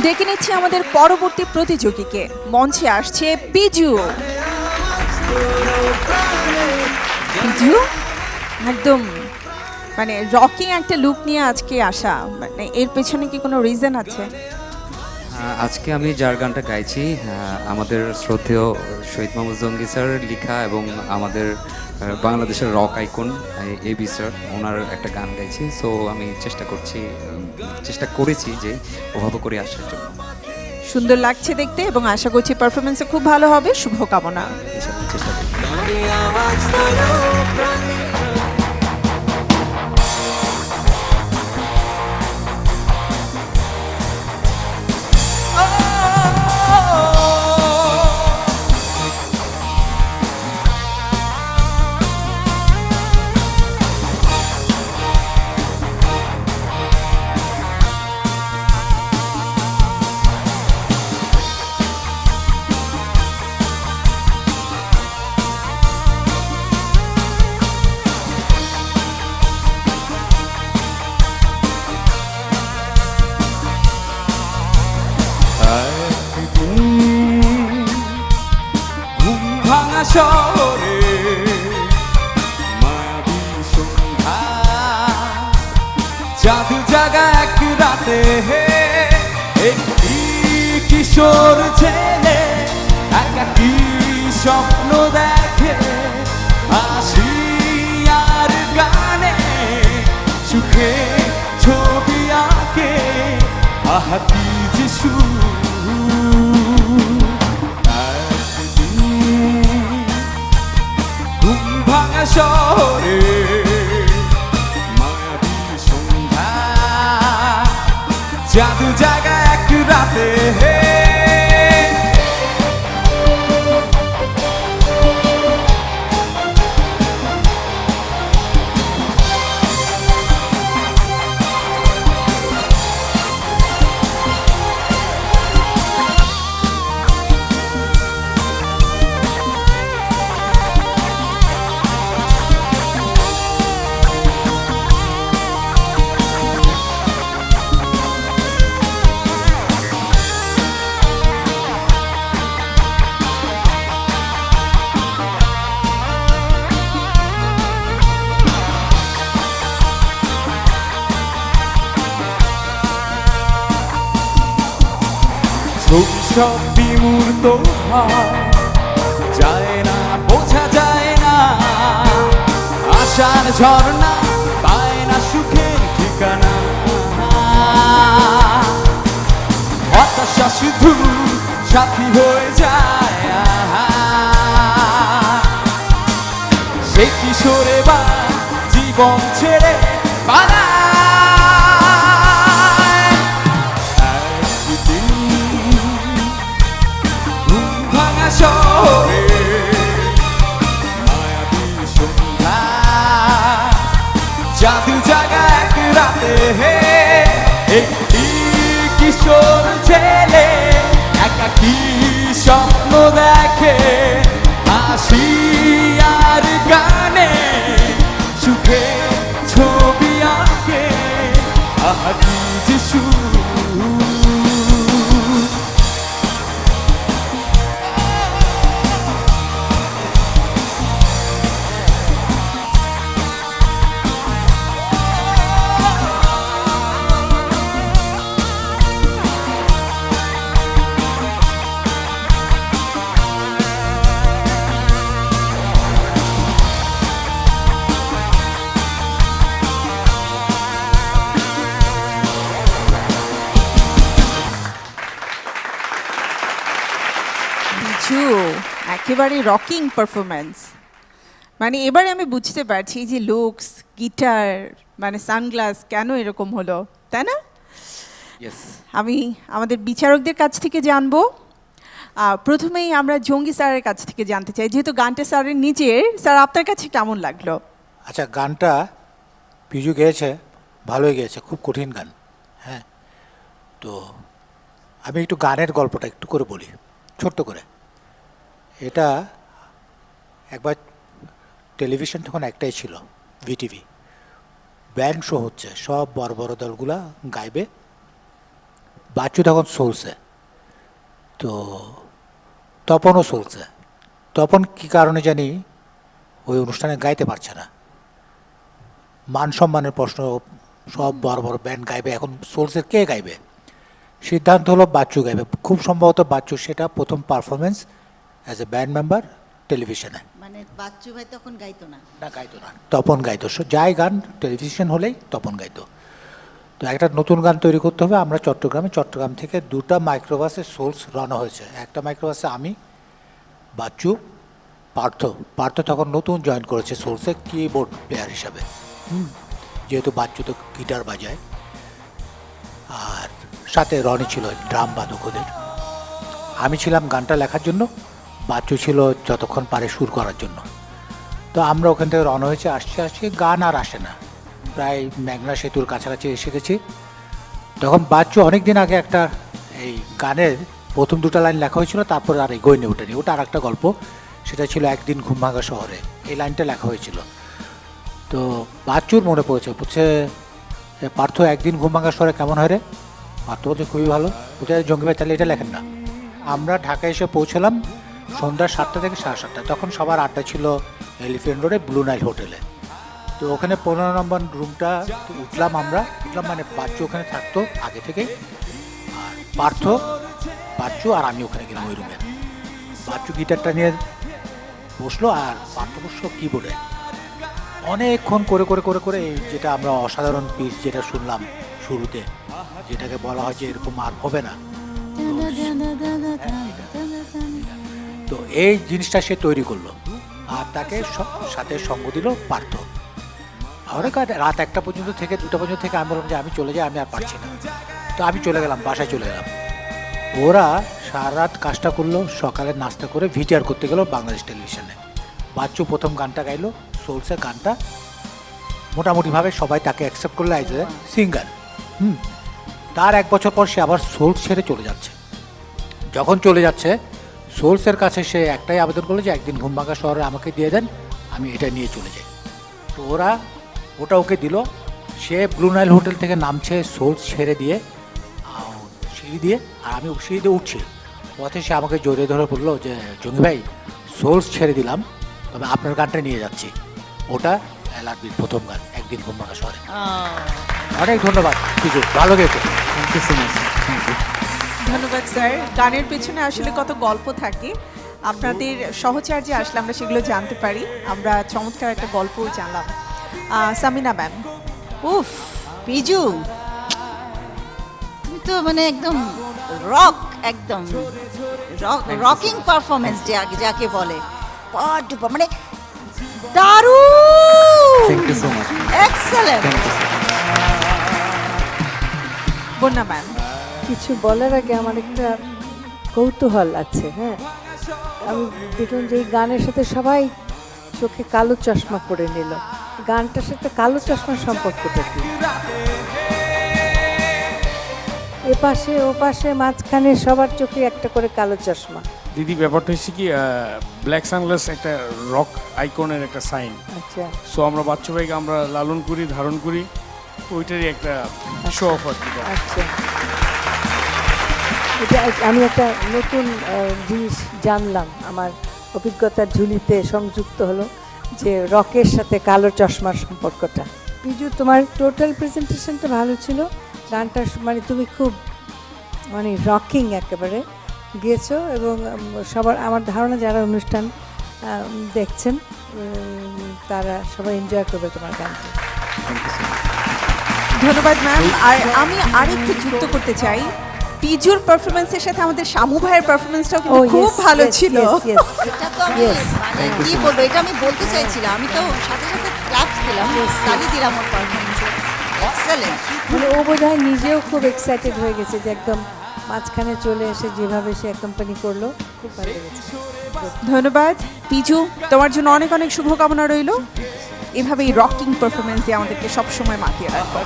ডেকে নিচ্ছি আমাদের পরবর্তী প্রতিযোগীকে। মঞ্চে আসছে পিজু। পিজু একদম মানে রকিং একটা লুক নিয়ে আজকে আসা, মানে এর পেছনে কি কোনো রিজন আছে? আজকে আমি যার গানটা গাইছি আমাদের শ্রদ্ধেয় শহীদ মোহাম্মদ জঙ্গি স্যার লেখা এবং আমাদের বাংলাদেশের রক আইকন এবি স্যার ওনার একটা গান গাইছি। সো আমি চেষ্টা করেছি যে ওভাবে করে আসার জন্য। সুন্দর লাগছে দেখতে এবং আশা করছি পারফরমেন্সে খুব ভালো হবে। শুভকামনা। এসব চেষ্টা করি। ঘুম ভাঙা শহরে মায়াবী সন্ধ্যা, জাদু জাগা এক রাতে একটি কিশোর ছেলে একাকী স্বপ্ন দেখে, হাসি আর গানে সুখে ছবি আঁকে। আহা কি যে সুর, ঘুম ভাঙা শহরে মায়াবী সন্ধ্যা, জাদু জাগা এক রাতে সব বিমূর্ত হয়, যায় না বোঝা যায় না, আশার ঝর্ণা পায় না সুখের ঠিকানা। হতাশা শুধু সাথী হয়ে যায়, সে কিশোরে বা জীবন ছেড়ে পালায়। শহরে মায়াবী সন্ধ্যা, জাদু জাগা এক রাতে একটি কিশোর ছেলে একাকী স্বপ্ন দেখে, হাসি আর গানে সুখে ছবি আঁকে। আহা কি যে সুর, পিজু একেবারে রকিং পারফরমেন্স। মানে এবারে আমি বুঝতে পারছি যে লুকস, গিটার, মানে সানগ্লাস কেন এরকম হলো, তাই না? ইয়েস। আমি আমাদের বিচারকদের কাছ থেকে জানবো। প্রথমেই আমরা জঙ্গি স্যারের কাছ থেকে জানতে চাই, যেহেতু গানটা স্যারের নিজের, স্যার আপনার কাছে কেমন লাগলো? আচ্ছা, গানটা পিজু গেয়েছে, ভালোই গেয়েছে, খুব কঠিন গান। হ্যাঁ, তো আমি একটু গানের গল্পটা একটু করে বলি, ছোট্ট করে। এটা একবার টেলিভিশন তখন একটাই ছিল, ভিটিভি। ব্যান্ড শো হচ্ছে, সব বড় বড় দলগুলা গাইবে, বাচ্চু তখন সোলসে, তো তপনও সোলসে। তপন কী কারণে জানি ওই অনুষ্ঠানে গাইতে পারছে না, মান সম্মানের প্রশ্ন, সব বড় বড় ব্যান্ড গাইবে, এখন সোলসের কে গাইবে? সিদ্ধান্ত হলো বাচ্চু গাইবে। খুব সম্ভবত বাচ্চু সেটা প্রথম performance as a band member টেলিভিশনে। মানে বাচ্চু ভাই তখন গাইতো না? না, গাইতো না, তপন গাইতো। যাই গান টেলিভিশন হলেই তপন গাইতো। তো একটা নতুন গান তৈরি করতে হবে। আমরা চট্টগ্রাম থেকে 2টা মাইক্রোবাসে সোলস রওনা হয়েছে। একটা মাইক্রোবাসে আমি, বাচ্চু, পার্থ তখন নতুন জয়েন করেছে সোলসে কিবোর্ড প্লেয়ার হিসাবে। যেহেতু বাচ্চু তো গিটার বাজায়, আর সাথে রনি ছিল ড্রাম বাদক ওদের। আমি ছিলাম গানটা লেখার জন্য, বাচ্চু ছিল যতক্ষণ পারে সুর করার জন্য। তো আমরা ওখান থেকে রওনা হয়েছে, আসছি গান আর আসে না, প্রায় মেঘনা সেতুর কাছাকাছি এসে গেছি। তখন বাচ্চু অনেক দিন আগে একটা এই গানের প্রথম 2টা লাইন লেখা হয়েছিল, তারপর আর এগোয়নি ওঠেনি। ওটা আর একটা গল্প, সেটা ছিল একদিন ঘুমভাঙা শহরে, এই লাইনটা লেখা হয়েছিল। তো বাচ্চুর মনে পড়েছে, বলছে পার্থ একদিন ঘুমভাঙা শহরে কেমন হয় রে? পার্থ বলছে খুবই ভালো। বলছে জঙ্গি ভাই তাহলে এটা লেখেন না। আমরা ঢাকায় এসে পৌঁছলাম সন্ধ্যা 7টা থেকে 7:30। তখন সবার আড্ডা ছিল এলিফেন্ট রোডে ব্লু নাইল হোটেলে। তো ওখানে 15 নম্বর রুমটা উঠলাম মানে বাচ্চু ওখানে থাকতো আগে থেকে, আর বাচ্চু আর আমি ওখানে গেলাম ওই রুমে। বাচ্চু গিটারটা নিয়ে বসলো আর পার্থ বসলো কিবোর্ডে। অনেকক্ষণ করে এই যেটা আমরা অসাধারণ পিস যেটা শুনলাম শুরুতে, যেটাকে বলা হয় যে এরকম আর হবে না, তো এই জিনিসটা সে তৈরি করলো। আর তাকে সাথে সঙ্গ দিল পার্থ। অনেক রাত 1টা পর্যন্ত থেকে 2টা পর্যন্ত থেকে আমি বললাম যে আমি চলে যাই, আমি আর পারছি না। তো আমি চলে গেলাম, বাসায় চলে গেলাম। ওরা সারা রাত কাজটা করলো, সকালে নাস্তা করে ভিটিআর করতে গেল বাংলাদেশ টেলিভিশনে। বাচ্চু প্রথম গানটা গাইলো সোলসের গানটা, মোটামুটিভাবে সবাই তাকে অ্যাকসেপ্ট করলো অ্যাজ এ সিঙ্গার। তার 1 বছর পর সে আবার সোলস ছেড়ে চলে যাচ্ছে। যখন চলে যাচ্ছে সোলসের কাছে সে একটাই আবেদন করলো যে একদিন ঘুমভাঙা শহরে আমাকে দিয়ে দেন, আমি এটা নিয়ে চলে যাই। তো ওটা ওকে দিল। সে ব্লু নাইল হোটেল থেকে নামছে সোলস ছেড়ে দিয়ে সিঁড়ি দিয়ে, আর আমি সিঁড়ি দিয়ে উঠছি। পথে সে আমাকে জড়িয়ে ধরে বললো যে জঙ্গি ভাই সোলস ছেড়ে দিলাম, তবে আপনার গানটা নিয়ে যাচ্ছি। ওটা এলআরবির প্রথম গান, একদিন ঘুমভাঙা শহরে। অনেক ধন্যবাদ কিছু, ভালো গেছে। Thank you so much. ধন্যবাদ স্যার। গানের পেছনে আসলে কত গল্প থাকে, আপনাদের সহচার্যে আসলে আমরা সেগুলো জানতে পারি। আমরা চমৎকার একটা গল্পও জানলাম। সামিনা ম্যাম। উফ, পিজু তুমি তো মানে একদম রক, একদম রকিং পারফরমেন্স যাকে বলে, মানে দারুণ, thank you so much. Excellent. Bonna ma'am. কিছু বলার আগে আমার একটা কৌতূহল আছে। হ্যাঁ, আমি দেখলাম যে এই গানের সাথে সবাই চোখে কালো চশমা পরে নিল। গানটার সাথে কালো চশমার সম্পর্কটা কি? এপাশে ওপাশে মাঝখানে সবার চোখে একটা করে কালো চশমা। দিদি ব্যাপারটা হচ্ছে কি, ব্ল্যাক সানগ্লাস একটা রক আইকনের একটা সাইন। আচ্ছা, সো আমরা বাচ্চা ভাইকে আমরা লালন করি, ধারণ করি, ওইটারই একটা শো অফ আর কি। আচ্ছা, এটা আমি একটা নতুন জিনিস জানলাম, আমার অভিজ্ঞতার ঝুলিতে সংযুক্ত হলো যে রকের সাথে কালো চশমার সম্পর্কটা। পিজু, তোমার টোটাল প্রেজেন্টেশনটা ভালো ছিল। গানটা মানে তুমি খুব মানে রকিং একেবারে গেছো, এবং সবার আমার ধারণা যারা অনুষ্ঠান দেখছেন তারা সবাই এনজয় করবে তোমার গানটা। ধন্যবাদ ম্যাম। আর আমি আরেকটু যুক্ত করতে চাই, পিজুর পারফরমেন্সের সাথে আমাদের শামু ভাইয়ের পারফরমেন্সটাও কিন্তু খুব ভালো ছিল। এটা তো আমি মানে কি বলবো, এটা আমি বলতে চাইছিলাম। আমি তো সাথে সাথে ক্লাপস দিলাম, তালি দিলাম ওর পারফরমেন্সে। এক্সেলেন্ট। মানে ও বোধহয় নিজেও খুব এক্সাইটেড হয়ে গেছে যে একদম মাঝখানে চলে এসে যেভাবে সে অ্যাকম্পানি করলো, খুব ভালো লেগেছে। ধন্যবাদ পিজু, তোমার জন্য অনেক অনেক শুভকামনা রইল। এভাবেই রকিং পারফরমেন্স দিয়ে আমাদেরকে সবসময় মাতিয়ে রাখো।